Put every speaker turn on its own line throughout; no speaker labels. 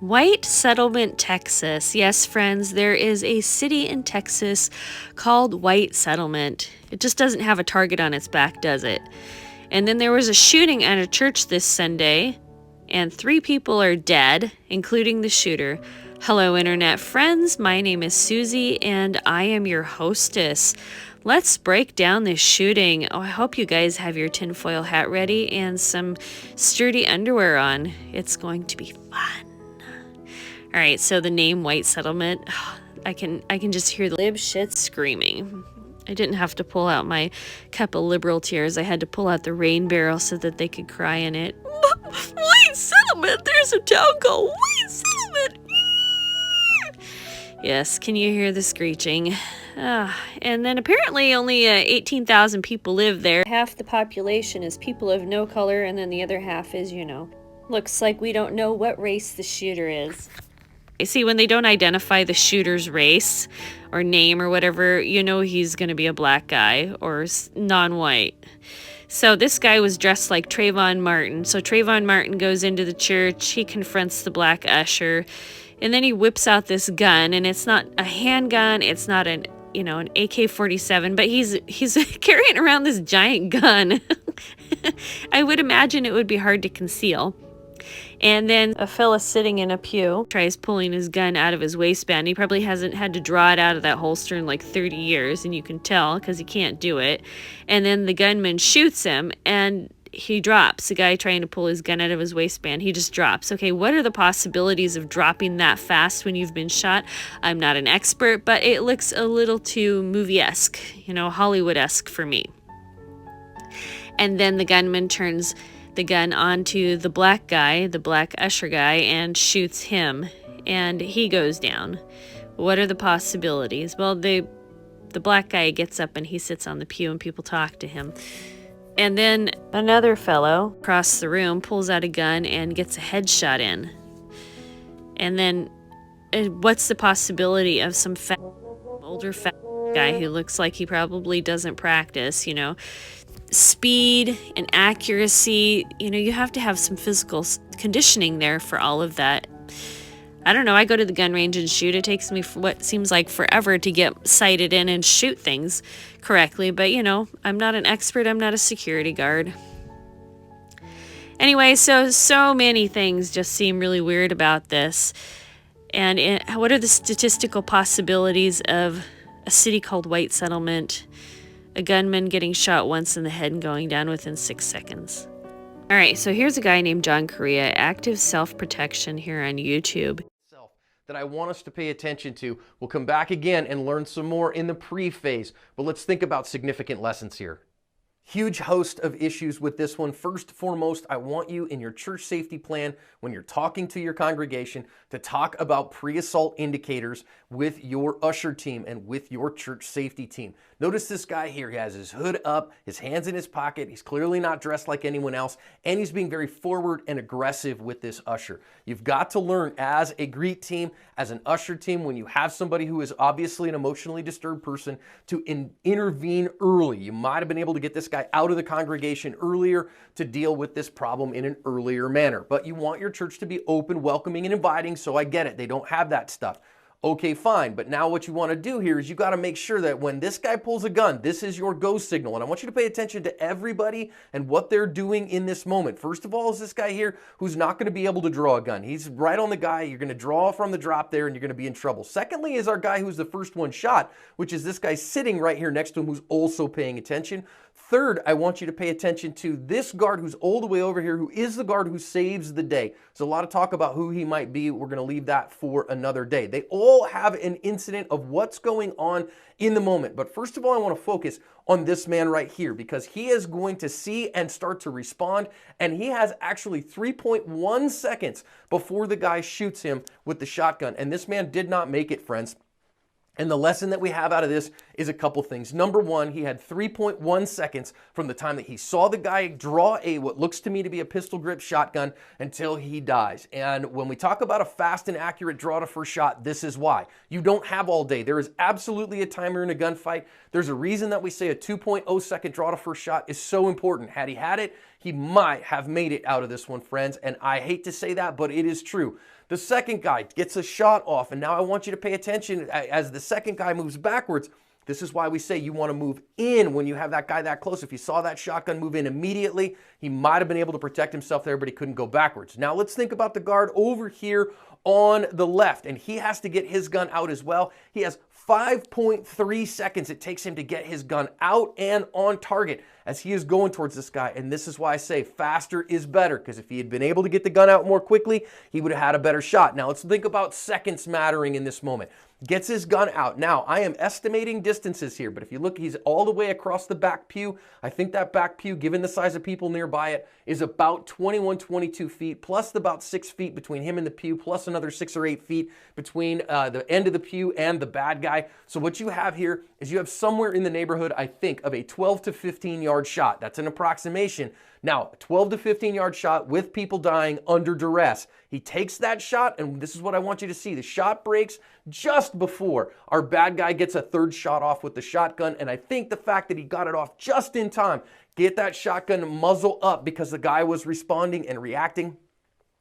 White Settlement, Texas. Yes, friends, there is a city in Texas called White Settlement. It just doesn't have a target on its back, does it? And then there was a shooting at a church this Sunday, and 3 people are dead, including the shooter. Hello, Internet friends. My name is Susie, and I am your hostess. Let's break down this shooting. Oh, I hope you guys have your tinfoil hat ready and some sturdy underwear on. It's going to be fun. All right, so the name White Settlement, I can just hear the lib shit screaming. I didn't have to pull out my cup of liberal tears. I had to pull out the rain barrel so that they could cry in it. White Settlement, there's a town called White Settlement. Yes, can you hear the screeching? And then apparently only 18,000 people live there. Half the population is people of no color, and then the other half is, looks like we don't know what race the shooter is. You see, when they don't identify the shooter's race or name or whatever, he's going to be a black guy or non-white. So this guy was dressed like Trayvon Martin. So Trayvon Martin goes into the church, he confronts the black usher, and then he whips out this gun, and it's not a handgun, it's not an AK-47, but he's carrying around this giant gun. I would imagine it would be hard to conceal. And then a fella sitting in a pew tries pulling his gun out of his waistband. He probably hasn't had to draw it out of that holster in like 30 years, and you can tell because he can't do it. And then the gunman shoots him, and he drops. The guy trying to pull his gun out of his waistband, he just drops. Okay, what are the possibilities of dropping that fast when you've been shot? I'm not an expert, but it looks a little too movie-esque, Hollywood-esque for me. And then the gunman turns the gun onto the black guy, the black usher guy, and shoots him, and he goes down. What are the possibilities? Well, the black guy gets up and he sits on the pew and people talk to him. And then another fellow across the room pulls out a gun and gets a headshot in. And then what's the possibility of some older fat guy who looks like he probably doesn't practice, speed and accuracy, you have to have some physical conditioning there for all of that. I don't know, I go to the gun range and shoot. It takes me what seems like forever to get sighted in and shoot things correctly, but I'm not an expert, I'm not a security guard. Anyway, so many things just seem really weird about this. And what are the statistical possibilities of a city called White Settlement, a gunman getting shot once in the head and going down within 6 seconds? All right, so here's a guy named John Correa, Active Self-Protection here on YouTube.
That I want us to pay attention to. We'll come back again and learn some more in the pre-phase, but let's think about significant lessons here. Huge host of issues with this one. First and foremost, I want you in your church safety plan, when you're talking to your congregation, to talk about pre-assault indicators with your usher team and with your church safety team. Notice this guy here, he has his hood up, his hands in his pocket, he's clearly not dressed like anyone else, and he's being very forward and aggressive with this usher. You've got to learn as a greet team, as an usher team, when you have somebody who is obviously an emotionally disturbed person, to intervene early. You might have been able to get this guy out of the congregation earlier to deal with this problem in an earlier manner. But you want your church to be open, welcoming, and inviting, so I get it. They don't have that stuff. Okay, fine, but now what you want to do here is you got to make sure that when this guy pulls a gun, this is your go signal. And I want you to pay attention to everybody and what they're doing in this moment. First of all is this guy here who's not going to be able to draw a gun. He's right on the guy. You're going to draw from the drop there and you're going to be in trouble. Secondly is our guy who's the first one shot, which is this guy sitting right here next to him who's also paying attention. Third, I want you to pay attention to this guard who's all the way over here, who is the guard who saves the day. There's a lot of talk about who he might be. We're going to leave that for another day. They all have an incident of what's going on in the moment. But first of all, I want to focus on this man right here, because he is going to see and start to respond. And he has actually 3.1 seconds before the guy shoots him with the shotgun. And this man did not make it, friends. And the lesson that we have out of this is a couple things. Number one, he had 3.1 seconds from the time that he saw the guy draw what looks to me to be a pistol grip shotgun until he dies. And when we talk about a fast and accurate draw to first shot, this is why. You don't have all day. There is absolutely a timer in a gunfight. There's a reason that we say a 2.0 second draw to first shot is so important. Had he had it, he might have made it out of this one, friends. And I hate to say that, but it is true. The second guy gets a shot off, and now I want you to pay attention as the second guy moves backwards. This is why we say you want to move in when you have that guy that close. If you saw that shotgun move in immediately, he might have been able to protect himself there, but he couldn't go backwards. Now let's think about the guard over here on the left, and he has to get his gun out as well. He has 5.3 seconds it takes him to get his gun out and on target as he is going towards this guy. And this is why I say faster is better, because if he had been able to get the gun out more quickly, he would have had a better shot. Now let's think about seconds mattering in this moment. Gets his gun out. Now, I am estimating distances here, but if you look, he's all the way across the back pew. I think that back pew, given the size of people nearby it, is about 21, 22 feet, plus about 6 feet between him and the pew, plus another 6 or 8 feet between the end of the pew and the bad guy. So what you have here is you have somewhere in the neighborhood, I think, of a 12 to 15 yard shot. That's an approximation. Now, a 12 to 15 yard shot with people dying under duress. He takes that shot, and this is what I want you to see. The shot breaks just before our bad guy gets a third shot off with the shotgun, and I think the fact that he got it off just in time, get that shotgun muzzle up because the guy was responding and reacting,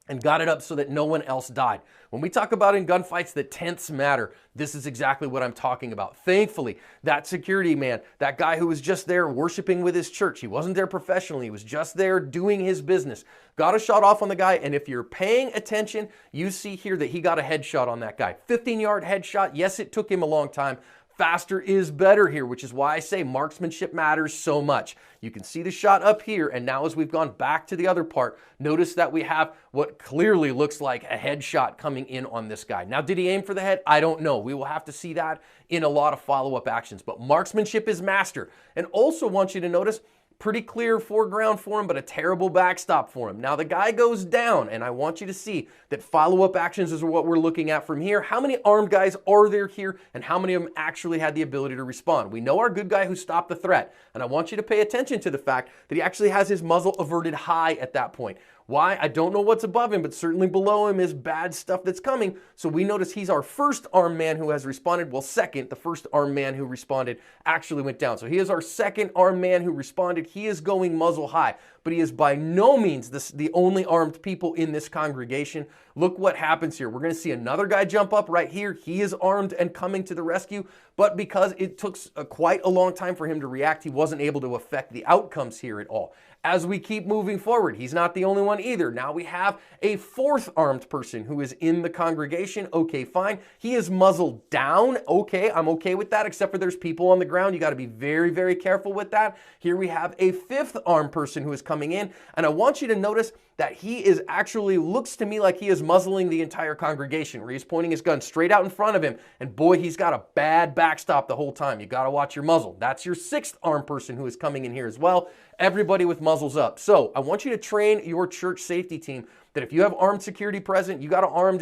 and got it up so that no one else died. When we talk about in gunfights that tenths matter, this is exactly what I'm talking about. Thankfully, that security man, that guy who was just there worshiping with his church, he wasn't there professionally, he was just there doing his business, got a shot off on the guy, and if you're paying attention, you see here that he got a headshot on that guy. 15-yard headshot. Yes, it took him a long time. Faster is better here, which is why I say marksmanship matters so much. You can see the shot up here, and now as we've gone back to the other part, notice that we have what clearly looks like a headshot coming in on this guy. Now, did he aim for the head? I don't know. We will have to see that in a lot of follow-up actions, but marksmanship is master. And also want you to notice, pretty clear foreground for him, but a terrible backstop for him. Now the guy goes down, and I want you to see that follow-up actions is what we're looking at from here. How many armed guys are there here, and how many of them actually had the ability to respond? We know our good guy who stopped the threat, and I want you to pay attention to the fact that he actually has his muzzle averted high at that point. Why? I don't know what's above him, but certainly below him is bad stuff that's coming. So we notice he's our first armed man who has responded. Well, second, the first armed man who responded actually went down. So he is our second armed man who responded. He is going muzzle high, but he is by no means the only armed people in this congregation. Look what happens here. We're going to see another guy jump up right here. He is armed and coming to the rescue, but because it took quite a long time for him to react, he wasn't able to affect the outcomes here at all. As we keep moving forward, he's not the only one either. Now we have a fourth armed person who is in the congregation. Okay, fine. He is muzzled down. Okay, I'm okay with that, except for there's people on the ground. You got to be very, very careful with that. Here we have a fifth armed person who is coming in, and I want you to notice that he is actually, looks to me like he is muzzling the entire congregation, where he's pointing his gun straight out in front of him, and boy, he's got a bad backstop the whole time. You got to watch your muzzle. That's your sixth armed person who is coming in here as well. Everybody with muzzles up. So I want you to train your church safety team that if you have armed security present, you got an armed,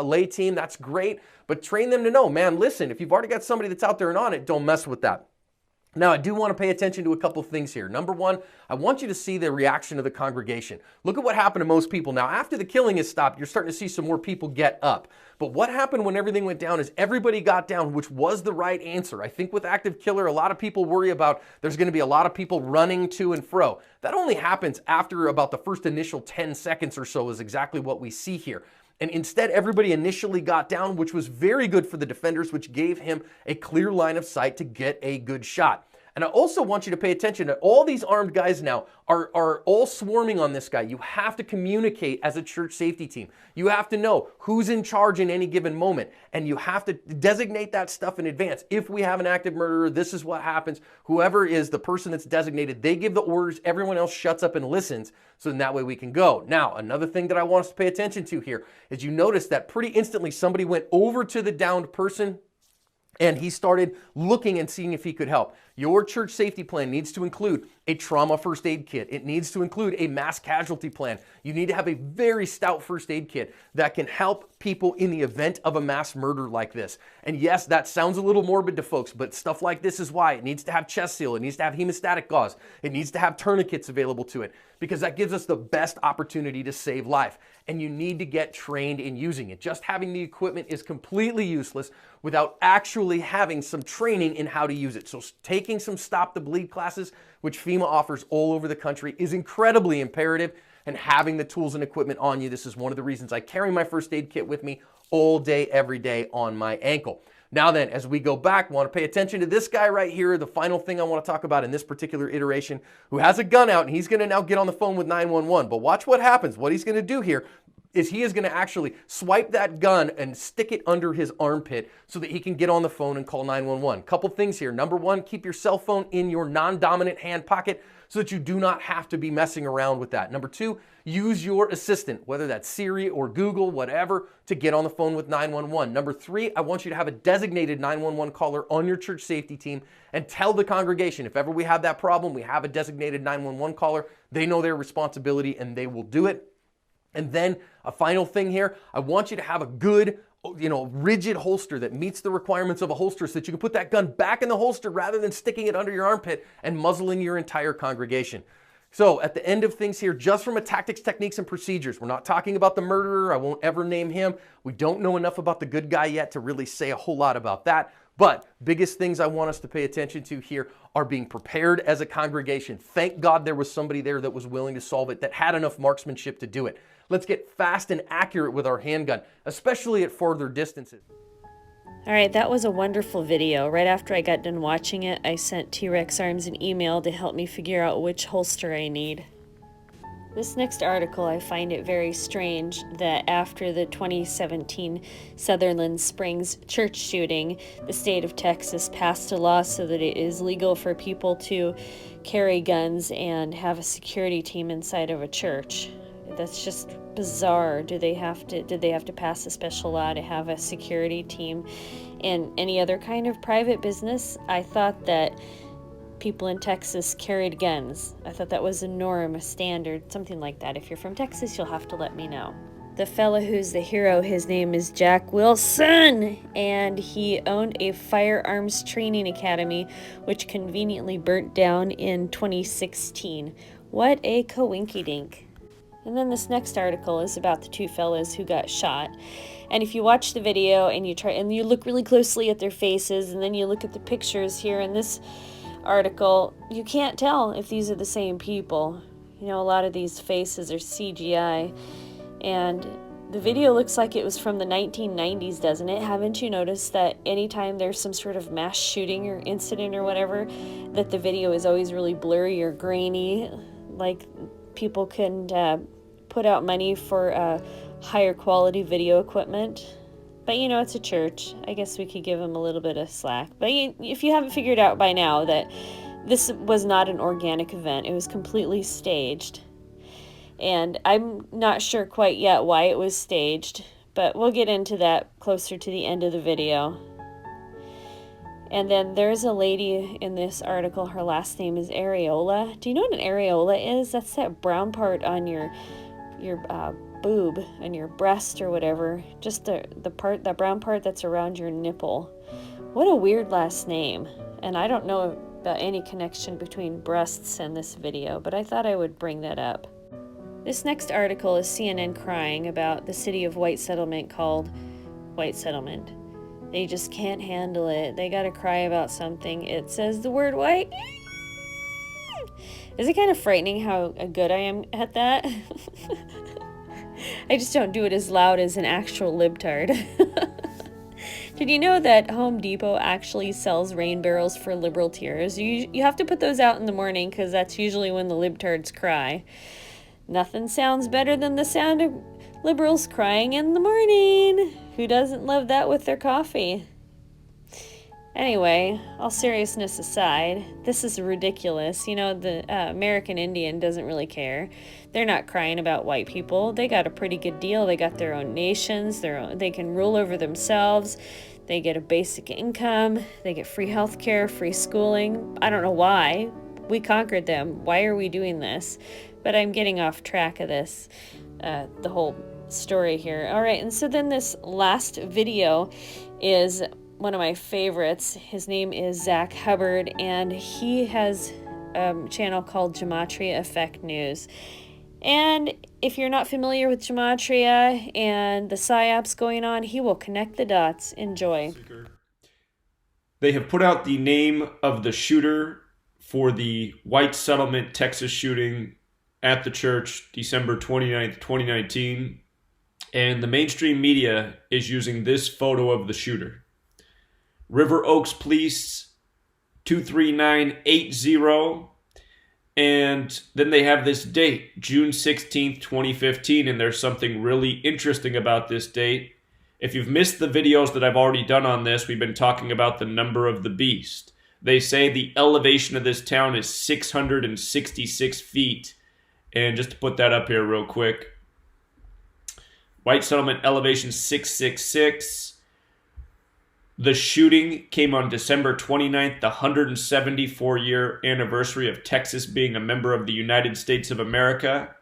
lay team, that's great, but train them to know, man, listen, if you've already got somebody that's out there and on it, don't mess with that. Now, I do want to pay attention to a couple of things here. Number one, I want you to see the reaction of the congregation. Look at what happened to most people. Now, after the killing is stopped, you're starting to see some more people get up. But what happened when everything went down is everybody got down, which was the right answer. I think with active killer, a lot of people worry about there's going to be a lot of people running to and fro. That only happens after about the first initial 10 seconds or so is exactly what we see here. And instead, everybody initially got down, which was very good for the defenders, which gave him a clear line of sight to get a good shot. And I also want you to pay attention that all these armed guys now are all swarming on this guy. You have to communicate as a church safety team. You have to know who's in charge in any given moment, and you have to designate that stuff in advance. If we have an active murderer, this is what happens. Whoever is the person that's designated, they give the orders, everyone else shuts up and listens, so then that way we can go. Now, another thing that I want us to pay attention to here is you notice that pretty instantly somebody went over to the downed person, and he started looking and seeing if he could help. Your church safety plan needs to include a trauma first aid kit. It needs to include a mass casualty plan. You need to have a very stout first aid kit that can help people in the event of a mass murder like this. And yes, that sounds a little morbid to folks, but stuff like this is why. It needs to have chest seal. It needs to have hemostatic gauze. It needs to have tourniquets available to it, because that gives us the best opportunity to save life. And you need to get trained in using it. Just having the equipment is completely useless without actually having some training in how to use it. So taking some Stop the Bleed classes which FEMA offers all over the country, is incredibly imperative. And having the tools and equipment on you, this is one of the reasons I carry my first aid kit with me all day, every day on my ankle. Now then, as we go back, want to pay attention to this guy right here, the final thing I want to talk about in this particular iteration, who has a gun out, and he's going to now get on the phone with 911. But watch what happens. What he's going to do here is he is going to actually swipe that gun and stick it under his armpit so that he can get on the phone and call 911. Couple things here. Number one, keep your cell phone in your non-dominant hand pocket so that you do not have to be messing around with that. Number two, use your assistant, whether that's Siri or Google, whatever, to get on the phone with 911. Number three, I want you to have a designated 911 caller on your church safety team and tell the congregation, if ever we have that problem, we have a designated 911 caller. They know their responsibility and they will do it. And then a final thing here, I want you to have a good, rigid holster that meets the requirements of a holster so that you can put that gun back in the holster rather than sticking it under your armpit and muzzling your entire congregation. So at the end of things here, just from a tactics, techniques, and procedures, we're not talking about the murderer. I won't ever name him. We don't know enough about the good guy yet to really say a whole lot about that. But biggest things I want us to pay attention to here are being prepared as a congregation. Thank God there was somebody there that was willing to solve it, that had enough marksmanship to do it. Let's get fast and accurate with our handgun, especially at farther distances.
All right, that was a wonderful video. Right after I got done watching it, I sent T-Rex Arms an email to help me figure out which holster I need. This next article, I find it very strange that after the 2017 Sutherland Springs church shooting, the state of Texas passed a law so that it is legal for people to carry guns and have a security team inside of a church. That's just bizarre. Did they have to pass a special law to have a security team in any other kind of private business? I thought that people in Texas carried guns. I thought that was a norm, a standard, something like that. If you're from Texas, you'll have to let me know. The fella who's the hero, his name is Jack Wilson, and he owned a firearms training academy, which conveniently burnt down in 2016. What a coinkydink. And then this next article is about the two fellas who got shot. And if you watch the video and you look really closely at their faces, and then you look at the pictures here in this article, you can't tell if these are the same people. A lot of these faces are CGI. And the video looks like it was from the 1990s, doesn't it? Haven't you noticed that anytime there's some sort of mass shooting or incident or whatever, that the video is always really blurry or grainy? Like people can put out money for higher quality video equipment. But it's a church. I guess we could give them a little bit of slack. But if you haven't figured out by now that this was not an organic event, it was completely staged. And I'm not sure quite yet why it was staged, but we'll get into that closer to the end of the video. And then there's a lady in this article, her last name is Areola. Do you know what an areola is? That's that brown part on your boob and your breast or whatever. Just the brown part that's around your nipple. What a weird last name. And I don't know about any connection between breasts and this video, but I thought I would bring that up. This next article is CNN crying about the city of White Settlement called White Settlement. They just can't handle it. They gotta cry about something. It says the word white. Is it kind of frightening how good I am at that? I just don't do it as loud as an actual libtard. Did you know that Home Depot actually sells rain barrels for liberal tears? You have to put those out in the morning because that's usually when the libtards cry. Nothing sounds better than the sound of liberals crying in the morning. Who doesn't love that with their coffee? Anyway, all seriousness aside, this is ridiculous. The American Indian doesn't really care. They're not crying about white people. They got a pretty good deal. They got their own nations. They can rule over themselves. They get a basic income. They get free health care, free schooling. I don't know why. We conquered them. Why are we doing this? But I'm getting off track of this, the whole story here. All right, and so then this last video is one of my favorites. His name is Zach Hubbard, and he has a channel called Gematria Effect News. And if you're not familiar with Gematria and the psyops going on, he will connect the dots. Enjoy.
They have put out the name of the shooter for the White Settlement, Texas shooting at the church, December 29th, 2019. And the mainstream media is using this photo of the shooter. River Oaks Police 23980. And then they have this date, June 16th, 2015. And there's something really interesting about this date. If you've missed the videos that I've already done on this, we've been talking about the number of the beast. They say the elevation of this town is 666 feet. And just to put that up here real quick, White Settlement elevation 666. The shooting came on December 29th, the 174-year anniversary of Texas being a member of the United States of America.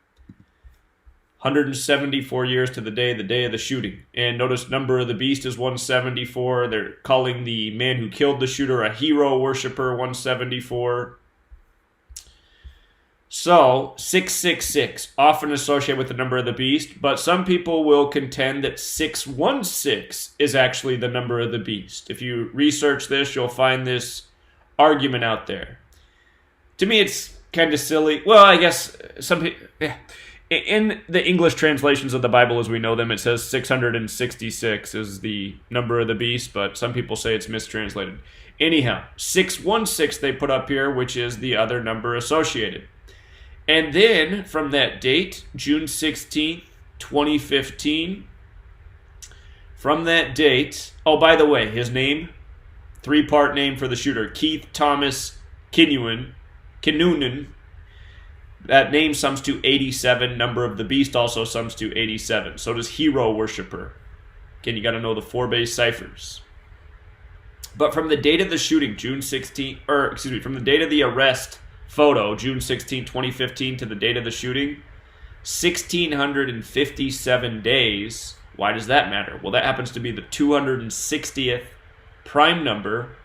174 years to the day of the shooting. And notice number of the beast is 174. They're calling the man who killed the shooter a hero worshiper, 174. So, 666, often associated with the number of the beast, but some people will contend that 616 is actually the number of the beast. If you research this, you'll find this argument out there. To me, it's kind of silly. Well, I guess some people... In the English translations of the Bible as we know them, it says 666 is the number of the beast, but some people say it's mistranslated. Anyhow, 616 they put up here, which is the other number associated. And then, from that date, June 16th, 2015, from that date, oh, by the way, his name, three-part name for the shooter, Keith Thomas Kinnunen. That name sums to 87. Number of the beast also sums to 87. So does hero worshiper. Again, you got to know the 4 base ciphers. But from the date of the shooting, from the date of the arrest photo, June 16, 2015, to the date of the shooting, 1,657 days. Why does that matter? Well, that happens to be the 260th prime number.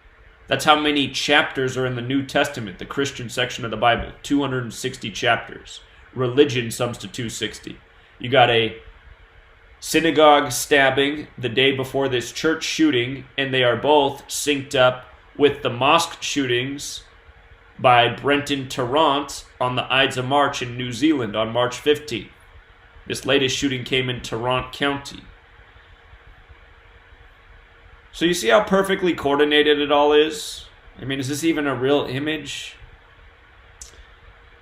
That's how many chapters are in the New Testament, the Christian section of the Bible. 260 chapters. Religion sums to 260. You got a synagogue stabbing the day before this church shooting, and they are both synced up with the mosque shootings by Brenton Tarrant on the Ides of March in New Zealand on March 15th. This latest shooting came in Tarrant County. So you see how perfectly coordinated it all is? I mean, is this even a real image?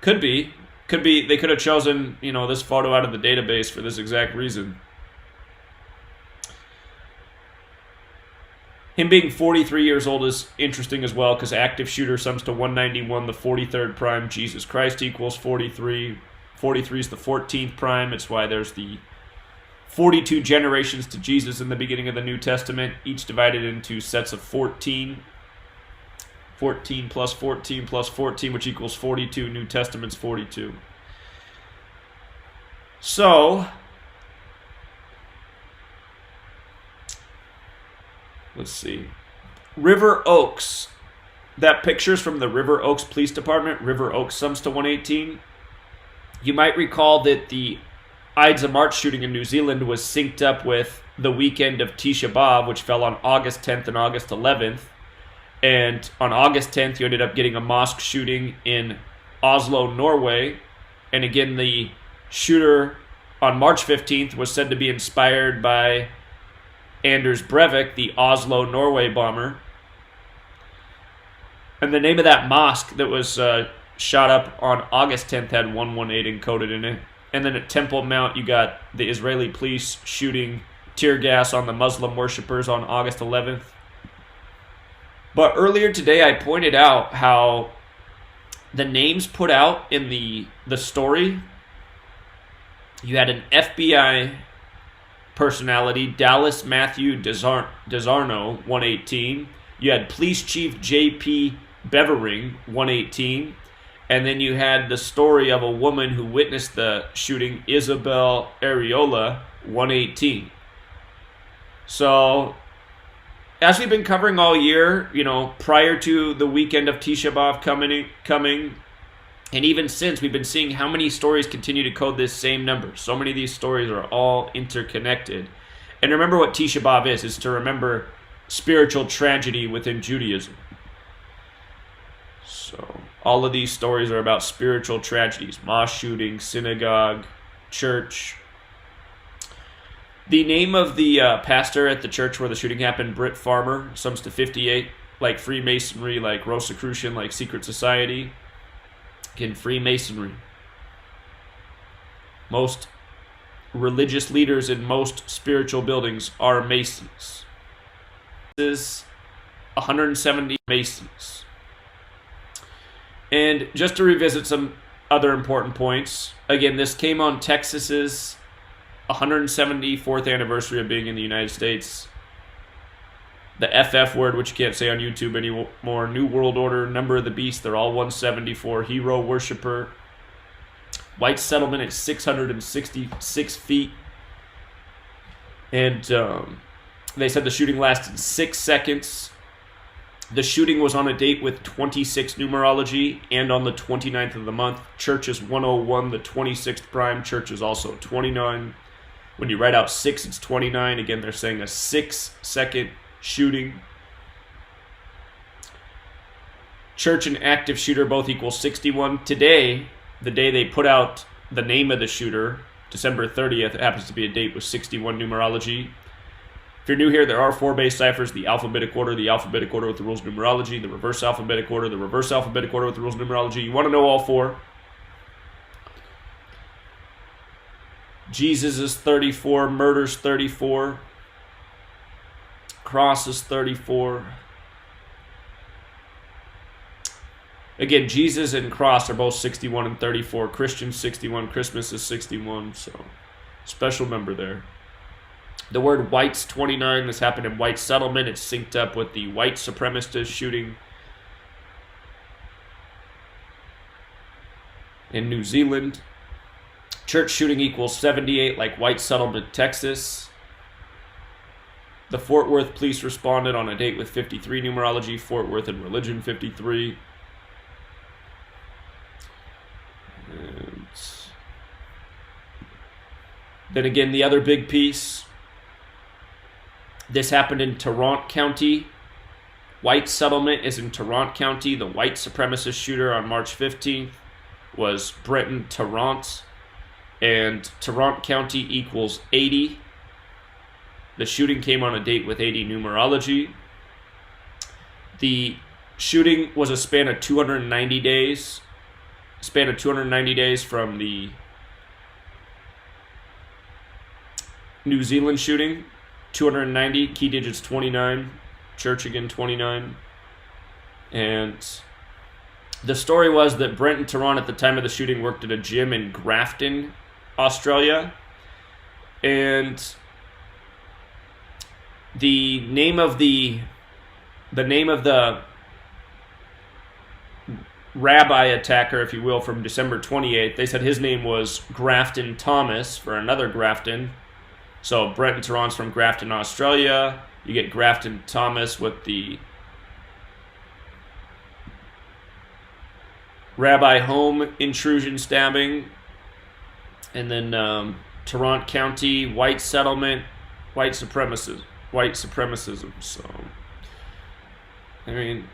Could be. They could have chosen, this photo out of the database for this exact reason. Him being 43 years old is interesting as well, because active shooter sums to 191, the 43rd prime. Jesus Christ equals 43. 43 is the 14th prime. It's why there's the 42 generations to Jesus in the beginning of the New Testament, each divided into sets of 14. 14 plus 14 plus 14, which equals 42. New Testament's 42. So, let's see. River Oaks. That picture's from the River Oaks Police Department. River Oaks sums to 118. You might recall that the Ides of March shooting in New Zealand was synced up with the weekend of Tisha B'Av, which fell on August 10th and August 11th. And on August 10th, you ended up getting a mosque shooting in Oslo, Norway. And again, the shooter on March 15th was said to be inspired by Anders Breivik, the Oslo, Norway bomber. And the name of that mosque that was shot up on August 10th had 118 encoded in it. And then at Temple Mount, you got the Israeli police shooting tear gas on the Muslim worshippers on August 11th. But earlier today, I pointed out how the names put out in the story, you had an FBI personality, Dallas Matthew DeSarno, 118. You had Police Chief J.P. Bevering, 118. And then you had the story of a woman who witnessed the shooting, Isabel Areola, 118. So, as we've been covering all year, prior to the weekend of Tisha B'Av coming, and even since, we've been seeing how many stories continue to code this same number. So many of these stories are all interconnected. And remember what Tisha B'Av is to remember spiritual tragedy within Judaism. So all of these stories are about spiritual tragedies: mosque shooting, synagogue, church. The name of the pastor at the church where the shooting happened, Britt Farmer, sums to 58, like Freemasonry, like Rosicrucian, like secret society. Again, Freemasonry. Most religious leaders in most spiritual buildings are Masons. This is 170 Masons. And just to revisit some other important points, again, this came on Texas's 174th anniversary of being in the United States. The FF word, which you can't say on YouTube anymore. New World Order, number of the beast, they're all 174. Hero worshiper. White settlement at 666 feet. And they said the shooting lasted 6 seconds. The shooting was on a date with 26 numerology, and on the 29th of the month. Church is 101, the 26th prime. Church is also 29. When you write out 6, it's 29. Again, they're saying a 6-second shooting. Church and active shooter both equal 61. Today, the day they put out the name of the shooter, December 30th, it happens to be a date with 61 numerology. If you're new here, there are 4 base ciphers: the alphabetic order with the rules of numerology, the reverse alphabetic order with the rules of numerology. You want to know all 4. Jesus is 34, murder's 34, cross is 34. Again, Jesus and cross are both 61 and 34. Christian 61, Christmas is 61, so special number there. The word white's 29. This happened in white settlement. It's synced up with the white supremacist shooting in New Zealand. Church shooting equals 78, like white settlement, Texas. The Fort Worth police responded on a date with 53 numerology. Fort Worth and religion 53. And then again, the other big piece. This happened in Tarrant County. White settlement is in Tarrant County. The white supremacist shooter on March 15th was Brenton Tarrant. And Tarrant County equals 80. The shooting came on a date with 80 numerology. The shooting was a span of 290 days. From the New Zealand shooting. 290, key digits 29. Church again 29. And the story was that Brenton Tarrant at the time of the shooting worked at a gym in Grafton, Australia. And the name of the rabbi attacker, if you will, from December 28th, they said his name was Grafton Thomas, for another Grafton. So Brenton Tarrant's from Grafton, Australia. You get Grafton Thomas with the rabbi home intrusion stabbing. And then Tarrant County, white settlement, white supremacism. So, I mean,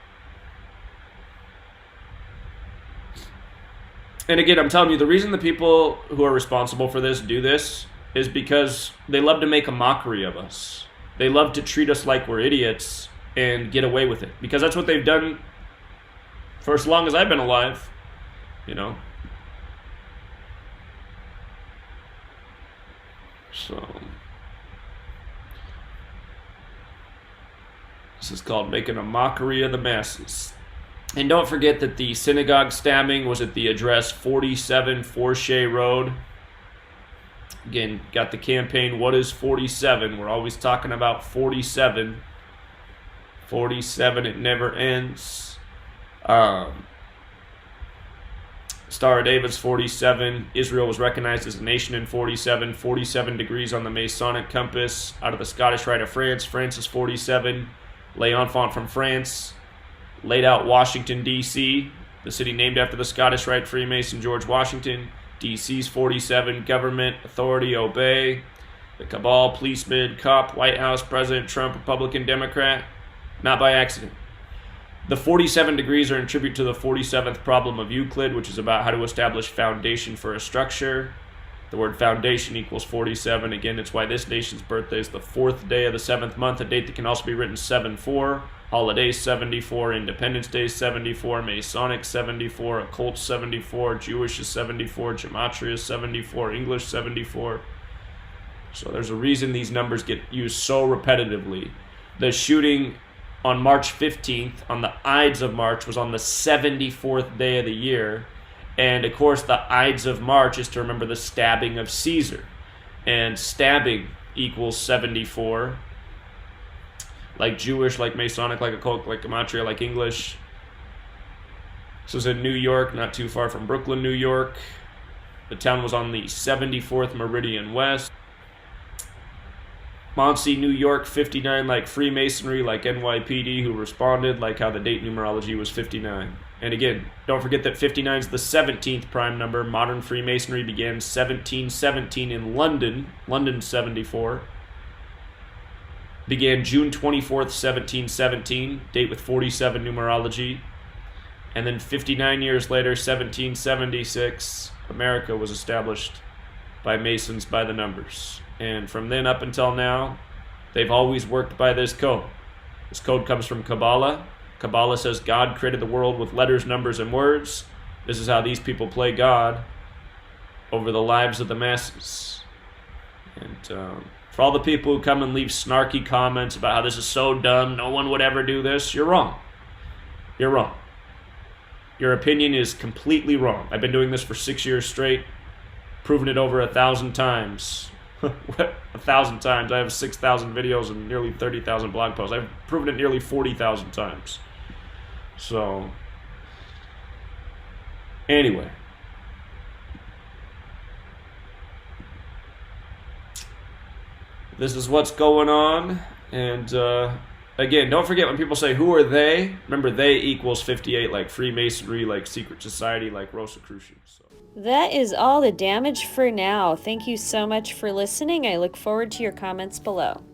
and again, I'm telling you, the reason the people who are responsible for this do this is because they love to make a mockery of us. They love to treat us like we're idiots and get away with it. Because that's what they've done for as long as I've been alive, you know. So, this is called making a mockery of the masses. And don't forget that the synagogue stabbing was at the address 47 Forshey Road. Again, got the campaign, what is 47? We're always talking about 47. 47, it never ends. Star of David's 47. Israel was recognized as a nation in 47. 47 degrees on the Masonic compass. Out of the Scottish Rite of France. France is 47. L'Enfant from France. Laid out Washington, D.C., the city named after the Scottish Rite Freemason George Washington. D.C.'s 47. Government, authority, obey. The cabal, policeman, cop, White House, President Trump, Republican, Democrat. Not by accident. The 47 degrees are in tribute to the 47th problem of Euclid, which is about how to establish foundation for a structure. The word foundation equals 47. Again, it's why this nation's birthday is the 4th day of the 7th month, a date that can also be written 7-4. Holidays 74, Independence Day 74, Masonic 74, Occult 74, Jewish is 74, Gematria is 74, English 74. So there's a reason these numbers get used so repetitively. The shooting on March 15th, on the Ides of March, was on the 74th day of the year. And of course, the Ides of March is to remember the stabbing of Caesar. And stabbing equals 74. Like Jewish, like Masonic, like Occult, like Gematria, like English. This was in New York, not too far from Brooklyn, New York. The town was on the 74th meridian west. Monsey, New York, 59, like Freemasonry, like NYPD, who responded, like how the date numerology was 59. And again, don't forget that 59 is the 17th prime number. Modern Freemasonry began 1717 in London, London 74. Began June 24th, 1717, date with 47 numerology. And then 59 years later, 1776, America was established by Masons by the numbers. And from then up until now, they've always worked by this code. This code comes from Kabbalah. Kabbalah says God created the world with letters, numbers, and words. This is how these people play God over the lives of the masses. And for all the people who come and leave snarky comments about how this is so dumb, no one would ever do this, you're wrong. You're wrong. Your opinion is completely wrong. I've been doing this for 6 years straight, proven it over 1,000 times. 1,000 times. I have 6,000 videos and nearly 30,000 blog posts. I've proven it nearly 40,000 times. So, anyway. This is what's going on. And, again, don't forget when people say, who are they? Remember, they equals 58, like Freemasonry, like secret society, like Rosicrucians. So.
That is all the damage for now. Thank you so much for listening. I look forward to your comments below.